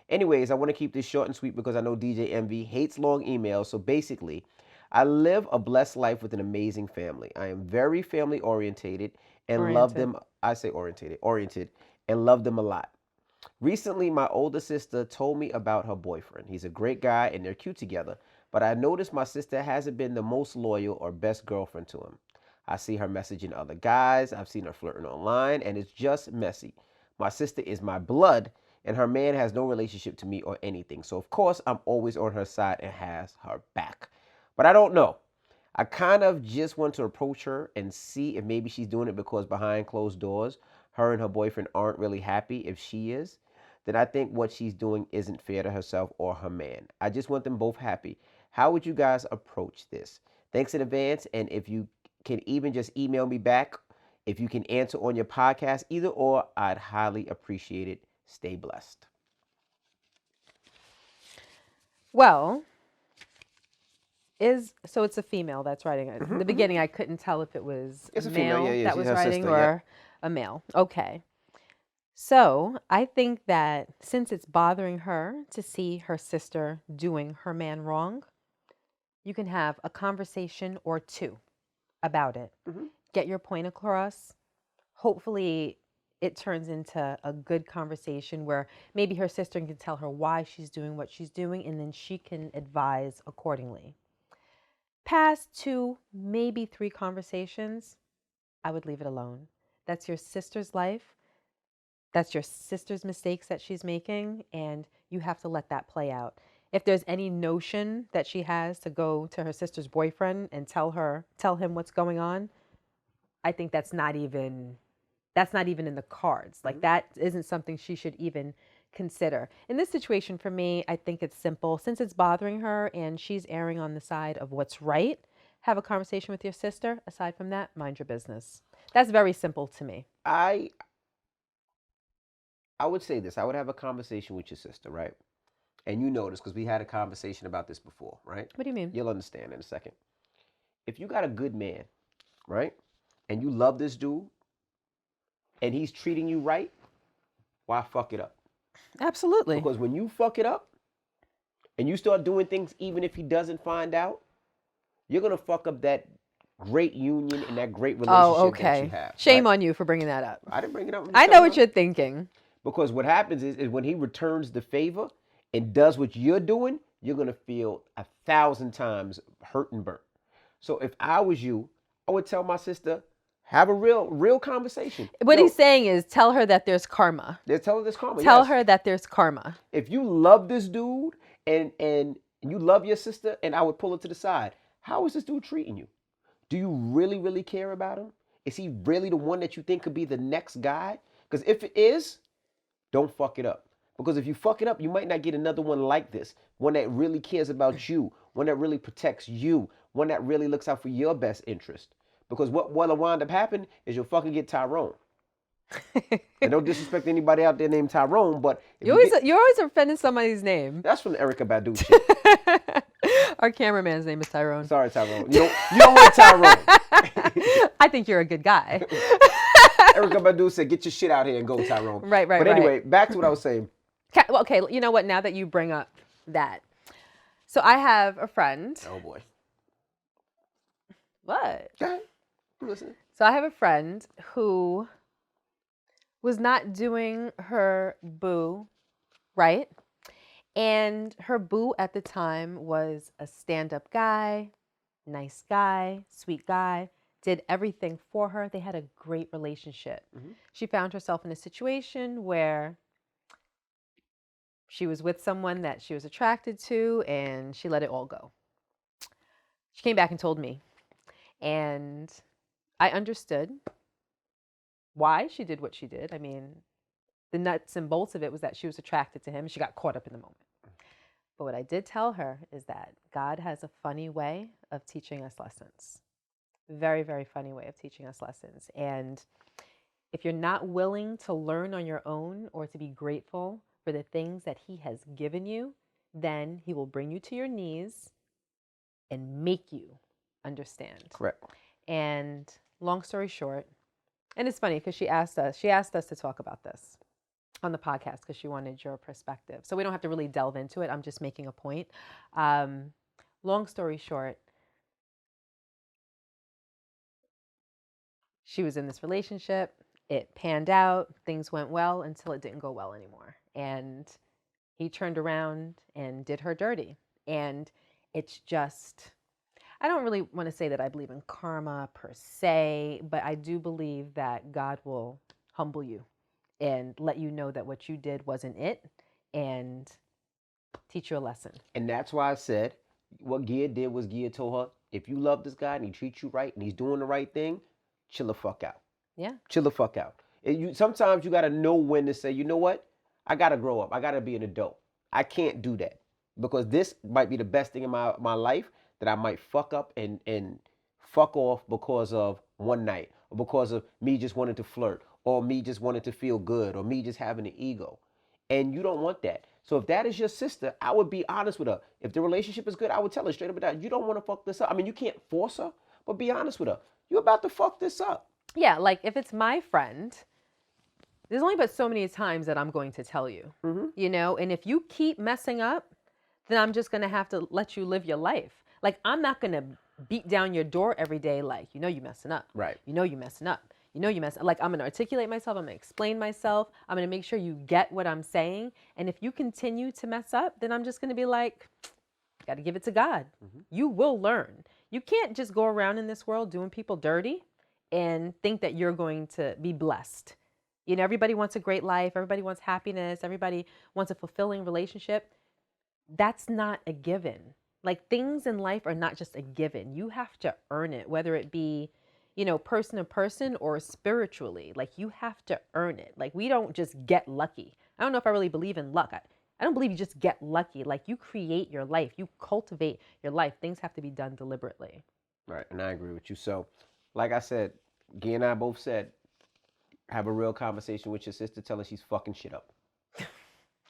Speaker 1: Anyways, I want to keep this short and sweet because I know DJ Envy hates long emails. So basically, I live a blessed life with an amazing family. I am very family orientated and love them. I say oriented and love them a lot. Recently, my older sister told me about her boyfriend. He's a great guy and they're cute together, but I noticed my sister hasn't been the most loyal or best girlfriend to him. I see her messaging other guys, I've seen her flirting online, and it's just messy. My sister is my blood, and her man has no relationship to me or anything, so of course I'm always on her side and has her back. But I don't know. I kind of just want to approach her and see if maybe she's doing it because behind closed doors, her and her boyfriend aren't really happy. If she is, then I think what she's doing isn't fair to herself or her man. I just want them both happy. How would you guys approach this? Thanks in advance. And if you can even just email me back, if you can answer on your podcast, either or, I'd highly appreciate it. Stay blessed.
Speaker 2: Well, so it's a female that's writing it. In the beginning, I couldn't tell if it was
Speaker 1: It's
Speaker 2: a
Speaker 1: a female,
Speaker 2: male
Speaker 1: yeah,
Speaker 2: that
Speaker 1: she's
Speaker 2: was
Speaker 1: her
Speaker 2: writing
Speaker 1: sister,
Speaker 2: or a male. Okay. So I think that since it's bothering her to see her sister doing her man wrong, you can have a conversation or two about it.
Speaker 1: Mm-hmm.
Speaker 2: Get your point across. Hopefully, it turns into a good conversation where maybe her sister can tell her why she's doing what she's doing, and then she can advise accordingly. Past two, maybe three conversations, I would leave it alone. That's your sister's life. That's your sister's mistakes that she's making, and you have to let that play out. if there's any notion that she has to go to her sister's boyfriend and tell him what's going on, I think that's not even in the cards. Like that isn't something she should even consider. In this situation for me, I think it's simple. Since it's bothering her and she's erring on the side of what's right, have a conversation with your sister. Aside from that, mind your business. That's very simple to me.
Speaker 1: I would say this. I would have a conversation with your sister, right? And you know this because we had a conversation about this before, right?
Speaker 2: What do you mean?
Speaker 1: You'll understand in a second. If you got a good man, right, and you love this dude, and he's treating you right, why fuck it up?
Speaker 2: Absolutely.
Speaker 1: Because when you fuck it up, and you start doing things even if he doesn't find out, you're gonna fuck up that great union and that great relationship that you have.
Speaker 2: Shame on you for bringing that up.
Speaker 1: I didn't bring it up.
Speaker 2: I know what you're thinking.
Speaker 1: Because what happens is when he returns the favor and does what you're doing, you're gonna feel 1,000 times hurt and burnt. So if I was you, I would tell my sister, have a real conversation.
Speaker 2: What he's saying is tell her that there's karma.
Speaker 1: Tell her there's karma.
Speaker 2: Tell her that there's karma.
Speaker 1: If you love this dude and you love your sister, and I would pull her to the side, how is this dude treating you? Do you really, really care about him? Is he really the one that you think could be the next guy? Because if it is, don't fuck it up. Because if you fuck it up, you might not get another one like this. One that really cares about you. One that really protects you. One that really looks out for your best interest. Because what'll wind up happening is you'll fucking get Tyrone. And don't disrespect anybody out there named Tyrone, but
Speaker 2: you're always offending somebody's name.
Speaker 1: That's from the Erykah Badu shit.
Speaker 2: Our cameraman's name is Tyrone.
Speaker 1: Sorry, Tyrone. You don't want Tyrone.
Speaker 2: I think you're a good guy.
Speaker 1: Erykah Badu said, "Get your shit out here and go, Tyrone."
Speaker 2: Right.
Speaker 1: But anyway, back to what I was saying.
Speaker 2: Okay, you know what? Now that you bring up that, so I have a friend.
Speaker 1: Oh boy.
Speaker 2: What?
Speaker 1: Go ahead. I'm listening.
Speaker 2: So I have a friend who was not doing her boo right. And her boo at the time was a stand-up guy, nice guy, sweet guy, did everything for her. They had a great relationship. Mm-hmm. She found herself in a situation where she was with someone that she was attracted to, and she let it all go. She came back and told me. And I understood why she did what she did. I mean, the nuts and bolts of it was that she was attracted to him. She got caught up in the moment. But what I did tell her is that God has a funny way of teaching us lessons. Very, very funny way of teaching us lessons. And if you're not willing to learn on your own or to be grateful for the things that he has given you, then he will bring you to your knees and make you understand.
Speaker 1: Correct.
Speaker 2: And long story short, and it's funny because she asked us to talk about this on the podcast because she wanted your perspective. So we don't have to really delve into it. I'm just making a point. Long story short, she was in this relationship. It panned out. Things went well until it didn't go well anymore. And he turned around and did her dirty. And it's just, I don't really want to say that I believe in karma per se, but I do believe that God will humble you and let you know that what you did wasn't it and teach you a lesson.
Speaker 1: And that's why I said what Gia did was Gia told her, if you love this guy and he treats you right and he's doing the right thing, chill the fuck out.
Speaker 2: Yeah.
Speaker 1: Chill the fuck out. Sometimes you got to know when to say, you know what? I got to grow up. I got to be an adult. I can't do that because this might be the best thing in my life that I might fuck up and fuck off because of one night or because of me just wanting to flirt or me just wanting to feel good or me just having an ego. And you don't want that. So if that is your sister, I would be honest with her. If the relationship is good, I would tell her straight up that you don't want to fuck this up. I mean, you can't force her, but be honest with her. You're about to fuck this up.
Speaker 2: Yeah, like if it's my friend, there's only but so many times that I'm going to tell you, you know, and if you keep messing up, then I'm just going to have to let you live your life. Like, I'm not going to beat down your door every day like, you know you're messing up.
Speaker 1: Right.
Speaker 2: You know you're messing up. You know you're messing up. Like, I'm going to articulate myself. I'm going to explain myself. I'm going to make sure you get what I'm saying. And if you continue to mess up, then I'm just going to be like, got to give it to God. You will learn. You can't just go around in this world doing people dirty and think that you're going to be blessed. You know, everybody wants a great life. Everybody wants happiness. Everybody wants a fulfilling relationship. that's not a given. Like, things in life are not just a given. You have to earn it, whether it be, person to person or spiritually. Like, you have to earn it. Like, we don't just get lucky. I don't know if I really believe in luck. I don't believe you just get lucky. Like, you create your life. You cultivate your life. Things have to be done deliberately.
Speaker 1: Right, and I agree with you. So, like I said, Guy and I both said, have a real conversation with your sister. Tell her she's fucking shit up.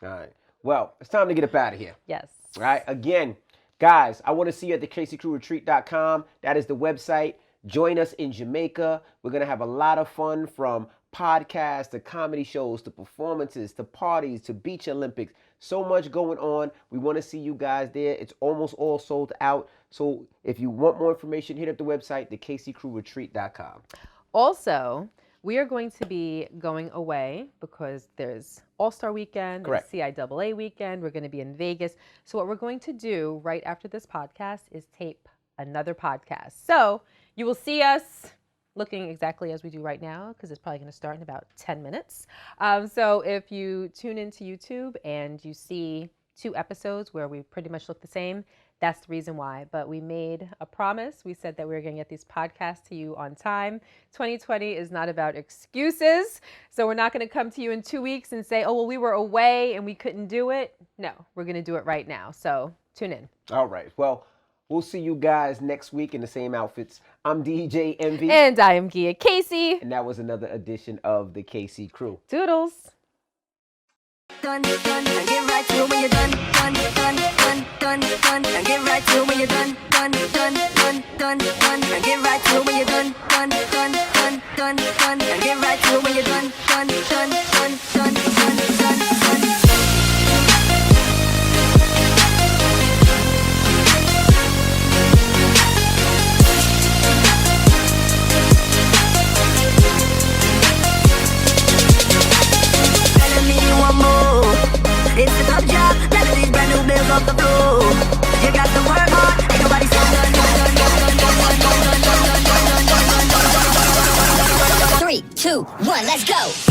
Speaker 1: All right. Well, it's time to get up out of here.
Speaker 2: Yes.
Speaker 1: All right. Again, guys, I want to see you at the KCCrewRetreat.com. That is the website. Join us in Jamaica. We're going to have a lot of fun, from podcasts to comedy shows to performances to parties to beach Olympics. So much going on. We want to see you guys there. It's almost all sold out. So if you want more information, hit up the website, thekcrewretreat.com.
Speaker 2: Also, we are going to be going away because there's All-Star Weekend, there's CIAA Weekend. We're going to be in Vegas. So what we're going to do right after this podcast is tape another podcast. So you will see us looking exactly as we do right now, because it's probably going to start in about 10 minutes. So if you tune into YouTube and you see 2 episodes where we pretty much look the same, that's the reason why. But we made a promise. We said that we were going to get these podcasts to you on time. 2020 is not about excuses. So we're not going to come to you in 2 weeks and say, oh, well, we were away and we couldn't do it. No, we're going to do it right now. So tune in.
Speaker 1: All right. Well, we'll see you guys next week in the same outfits. I'm DJ Envy.
Speaker 2: And I am Gia Casey.
Speaker 1: And that was another edition of the KC Crew.
Speaker 2: Doodles.
Speaker 3: Done, and get right to it when you're done, done, and get right to it when you're done, done, and get right to it when you're done, done, and get right to it when you're done, done. It's a tough job, none of these brand new bills off the floor. You got to work hard, ain't nobody saying done. 3, 2, 1, let's go.